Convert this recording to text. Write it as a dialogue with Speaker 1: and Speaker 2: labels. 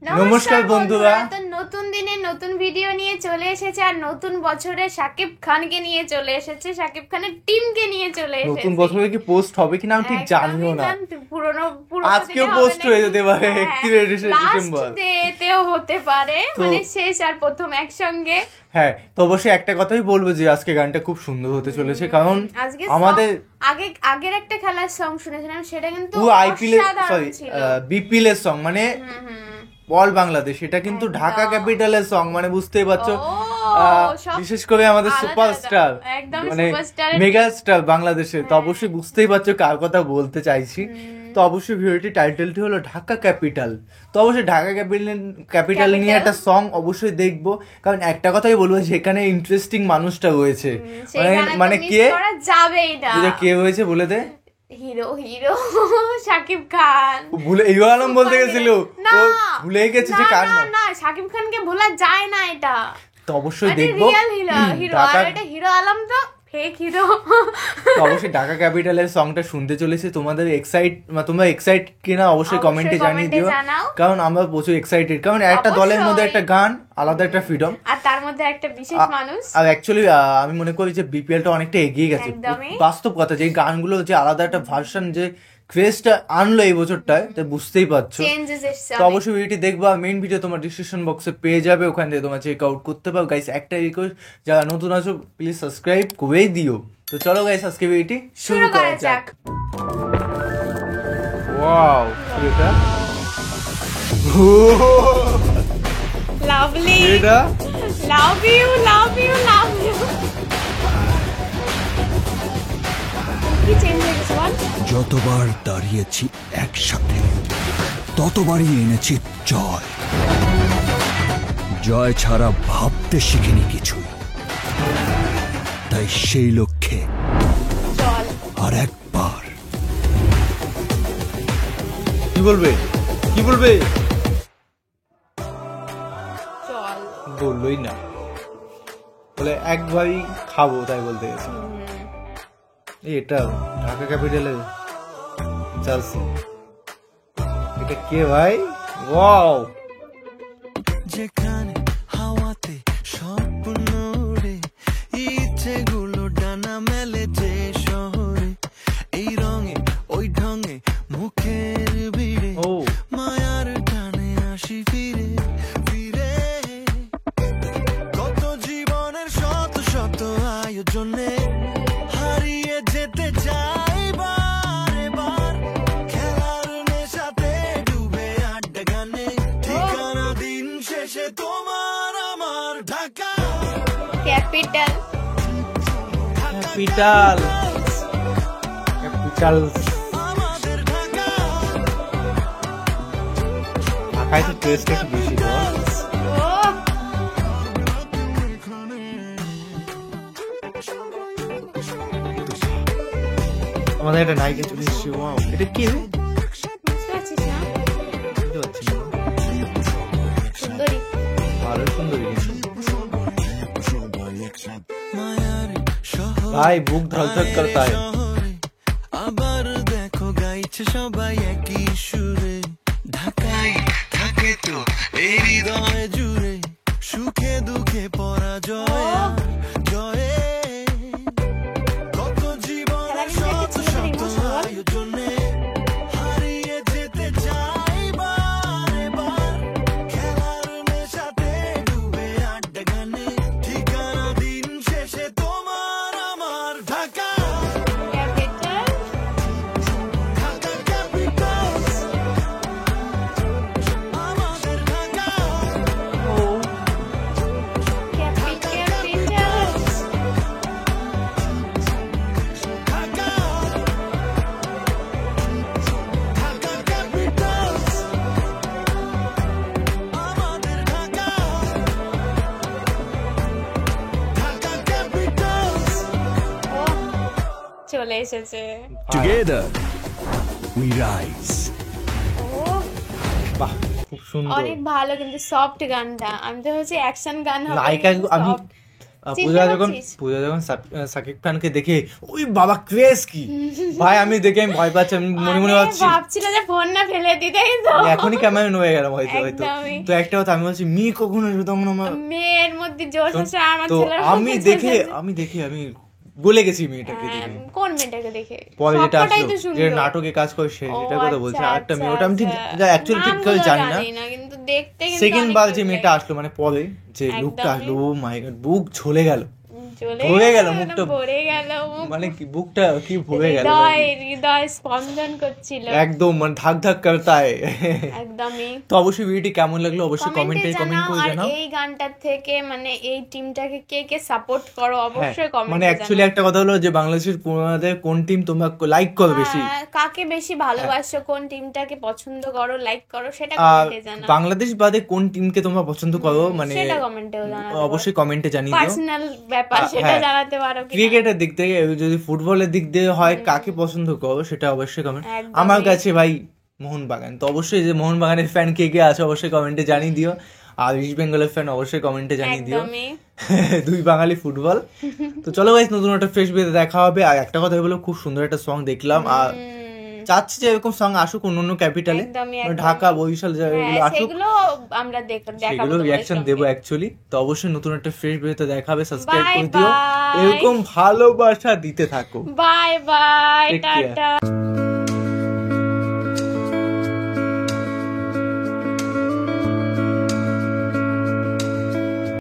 Speaker 1: নমস্কার বন্ধুরা,
Speaker 2: তো নতুন দিনে নতুন ভিডিও নিয়ে চলে এসেছে আর নতুন বছরে শাকিব খানকে নিয়ে চলে এসেছে, শাকিব খানের টিমকে নিয়ে চলে এসেছে।
Speaker 1: নতুন বছরে কি পোস্ট হবে কিনা আমি ঠিক জানিও না।
Speaker 2: পুরনো
Speaker 1: আজকেও পোস্ট হয়ে যেতে পারে 31 ডিসেম্বর,
Speaker 2: এতেও হতে পারে, মানে শেষ আর প্রথম একসঙ্গে।
Speaker 1: হ্যাঁ, তো অবশ্যই একটা কথাই বলবো যে আজকে গানটা খুব সুন্দর হতে চলেছে, কারণ আমাদের
Speaker 2: আগের একটা খেলার সং শুনেছিলাম, সেটা কিন্তু
Speaker 1: বিপিএল এর সং, মানে অল বাংলাদেশ, এটা কিন্তু ঢাকা ক্যাপিটালের সং, মানে বুঝতেই পারছো। বিশেষ করে আমাদের সুপারস্টার, মানে মেগা স্টার বাংলাদেশে, তো অবশ্যই বুঝতেই পারছো কার কথা বলতে চাইছি। তো অবশ্যই ভিডিওটি টাইটেলটি হলো ঢাকা ক্যাপিটাল। তো অবশ্যই ঢাকা ক্যাপিটাল নিয়ে একটা সং অবশ্যই দেখবো, কারণ একটা কথাই বলবো, যেখানে ইন্টারেস্টিং মানুষটা রয়েছে, মানে কে হয়েছে বলে দে।
Speaker 2: হিরো শাকিব খান।
Speaker 1: হিরো আলম বলতে গেছিল, ভুলে গেছে যে কার নাম।
Speaker 2: না, শাকিব খানকে ভোলা যায় না, এটা
Speaker 1: তো অবশ্যই দেখবো।
Speaker 2: হিরো আলম তো ফেক হিরো।
Speaker 1: তো অবশ্যই ঢাকা ক্যাপিটালের সংটা শুনতে চলেছে। তোমরা এক্সাইট কিনা অবশ্যই কমেন্টে জানিয়ে দিও, কারণ আমরা প্রচুর এক্সাইটেড, কারণ একটা দলের মধ্যে একটা গান, আলাদা একটা ফ্রিডম,
Speaker 2: আর তার মধ্যে একটা বিশেষ মানুষ।
Speaker 1: আর অ্যাকচুয়ালি আমি মনে করি যে বিপিএলটা অনেকটা এগিয়ে গেছে, বাস্তব কথা, যে গানগুলো যে আলাদা একটা ভার্সন, যে ক্রেজটা আনলো এই বছরটায়, তো বুঝতেই পারছো। তো অবশ্যই ভিডিওটি দেখবা, মেইন ভিডিও তোমার ডিসক্রিপশন বক্সে পেয়ে যাবে, ওখান থেকে তোমার চেক আউট করতে পারো। গাইস, একটা রিকোয়েস্ট, যারা নতুন আছো প্লিজ সাবস্ক্রাইব করেই দিও। তো চলো গাইস, আজকে ভিডিওটি শুরু করা যাক। ওয়াও, এটা
Speaker 2: লাভলি,
Speaker 1: এটা
Speaker 2: লাভ ইউ। কি চেঞ্জ হয়ে গেছে?
Speaker 3: যতবার দাঁড়িয়েছি একসাথে, ততবারই এনেছি জয়। জয় ছাড়া ভাবতে শিখিনি কিছু, তাই সেই লক্ষ্যে আর একবার।
Speaker 1: কি বলবে বললোই না, বলে একবারই খাবো, তাই বলতে গেছে। এটা ঢাকা ক্যাপিটালের জার্সি, এটা কে ভাই? ওয়াও,
Speaker 4: যেখানে হাওয়াতে স্বপ্ন ওড়ে, ইচ্ছেগুলো ডানা মেলে যে শহরে, এই রঙে ওই ঢঙে মুখের ভিড়ে, মায়ার টানে আসি ফিরে ফিরে। কত জীবনের শত শত আয়োজনে হারিয়ে যেতে চাই বারে বার, খেলার নেশাতে ডুবে আড্ডা গানে, ঠিকানা দিন শেষে তোমার আমার ঢাকা
Speaker 2: ক্যাপিটাল।
Speaker 4: আমাদের ঢাকা।
Speaker 1: ঢাকায় তো টেস্ট একটু বেশি। আমাদের একটা নায়িকা চলে এসেছে। ওয়াও, এটা কি রে?
Speaker 2: সুন্দরী,
Speaker 1: ভালো সুন্দরী।
Speaker 4: ভাই,
Speaker 1: বুক ধড়ধড় করতা है।
Speaker 4: আবার দেখো গাইছে সবাই একই সুরে, ঢাকায় থাকে তো এই হৃদয় জুড়ে, সুখে দুঃখে পরাজয় জয়ে। কত জীবনের শত শত আয়োজনে হারিয়ে যেতে চাই বারে বার, খেলার নেশাতে ডুবে আড্ডা গানে, ঠিকানা দিন শেষে তোমার আমার ঢাকা। ঢাকা ক্যাপিটাল, আমাদের ঢাকা।
Speaker 2: চলে এসেছে।
Speaker 3: Together we rise.
Speaker 1: বাহ, খুব সুন্দর,
Speaker 2: অনেক ভালো, কিন্তু সফট গানটা। আমি তো হচ্ছে অ্যাকশন গান হবে,
Speaker 1: নায়িকা। পূজা যখন শাকিব খানকে দেখে ওই বাবা ক্রেজ কি ভাই, আমি দেখে আমি ভয় পাচ্ছি, আমি মনে মনে ভাবছি
Speaker 2: ভাবছিল যে ফোন না ফেলে দিতে, তো
Speaker 1: এখনই কেমন হয়ে গেলাম হয়তো।
Speaker 2: একদমই।
Speaker 1: তো একটা কথা আমি বলছি মেয়ে কখন আসবে, তখন আমার
Speaker 2: মেয়ের মধ্যে জোশ আছে, আমার
Speaker 1: তো
Speaker 2: ছেলের
Speaker 1: আমি দেখে আমি বলে গেছি মেয়েটাকে দেখে।
Speaker 2: কোন মেয়েটাকে দেখে?
Speaker 1: পরে যেটা
Speaker 2: সবকটাই
Speaker 1: আসলো
Speaker 2: তো
Speaker 1: যে
Speaker 2: সুন্দর।
Speaker 1: নাটকে কাজ করে সেটা কথা বলছি,
Speaker 2: আচ্ছা,
Speaker 1: আরেকটা মেয়ে,
Speaker 2: আচ্ছা,
Speaker 1: ওটা আমি ঠিক
Speaker 2: আচ্ছা।
Speaker 1: অ্যাকচুয়ালি ঠিক করে জানি না,
Speaker 2: কিন্তু দেখতে কিন্তু
Speaker 1: সেকেন্ড
Speaker 2: অনেক
Speaker 1: বার যে
Speaker 2: সুন্দর
Speaker 1: মেয়েটা
Speaker 2: লাগে।
Speaker 1: আসলো মানে পরে যে লুকটা আসলো, ও মাই গড, বুক ঝলে গেল,
Speaker 2: চলে
Speaker 1: ভরে গেল
Speaker 2: না,
Speaker 1: মুখটা,
Speaker 2: ভরে গেল মুখ।
Speaker 1: মানে কি বুকটা কি ভরে গেল,
Speaker 2: হৃদয় স্পন্দন করছিল
Speaker 1: একদম মানে ধাক ধাক করতা है।
Speaker 2: একদমই।
Speaker 1: তো অবশ্যই ভিডিওটি কেমন লাগলো অবশ্যই কমেন্টে কমেন্ট করে
Speaker 2: আর
Speaker 1: জানাও।
Speaker 2: এই গানটার থেকে মানে এই টিমটাকে কে কে সাপোর্ট করো অবশ্যই কমেন্টে
Speaker 1: মানে অ্যাকচুয়ালি একটা কথা হলো যে বাংলাদেশের কোন টিম তোমরা লাইক করো বেশি,
Speaker 2: কাকে বেশি ভালোবাসো, কোন টিমটাকে পছন্দ করো, লাইক করো, সেটা
Speaker 1: আর
Speaker 2: কমেন্টে জানাও।
Speaker 1: বাংলাদেশ বাদে কোন টিমকে তোমরা পছন্দ করো মানে
Speaker 2: সেটা কমেন্টেও জানাও,
Speaker 1: অবশ্যই কমেন্টে জানিয়ে দিও।
Speaker 2: পার্সোনাল ব্যাপার সেটা
Speaker 1: হ্যাঁ।
Speaker 2: জানাতে পারো কিনা।
Speaker 1: ক্রিকেটের দিক থেকে যদি ফুটবলের দিক দিয়ে হয় কাকে পছন্দ করো সেটা অবশ্যই কমেন্ট।
Speaker 2: একদমই।
Speaker 1: আমার কাছে ভাই মোহনবাগান, তো অবশ্যই যে মোহনবাগানের ফ্যান কে কে আছে অবশ্যই কমেন্টে জানিয়ে দিও, আর ইস্ট বেঙ্গলের ফ্যান অবশ্যই কমেন্টে জানিয়ে দিও।
Speaker 2: একদমই।
Speaker 1: দুই বাঙালি ফুটবল। তো চলো গাইস, নতুন একটা ফ্রেশ ভিডিওতে দেখা হবে। আর একটা কথা হলো খুব সুন্দর একটা সং দেখলাম, আর চাচ্ছি যে এরকম সং আসুক অন্য ক্যাপিটালে,
Speaker 2: একদমই,
Speaker 1: ঢাকা বরিশাল জায়গাগুলো আসুক,
Speaker 2: সেগুলো আমরা দেখাবো,
Speaker 1: সেগুলো রিয়াকশন দেবো অ্যাকচুয়ালি। তো অবশ্যই নতুন একটা ফ্রেশ ভিডিওতে দেখা হবে, সাবস্ক্রাইব
Speaker 2: Bye
Speaker 1: করে দিও,
Speaker 2: bye.
Speaker 1: এরকম ভালোবাসা দিতে থাকো।
Speaker 2: Bye bye,
Speaker 1: Take care.
Speaker 2: Tata.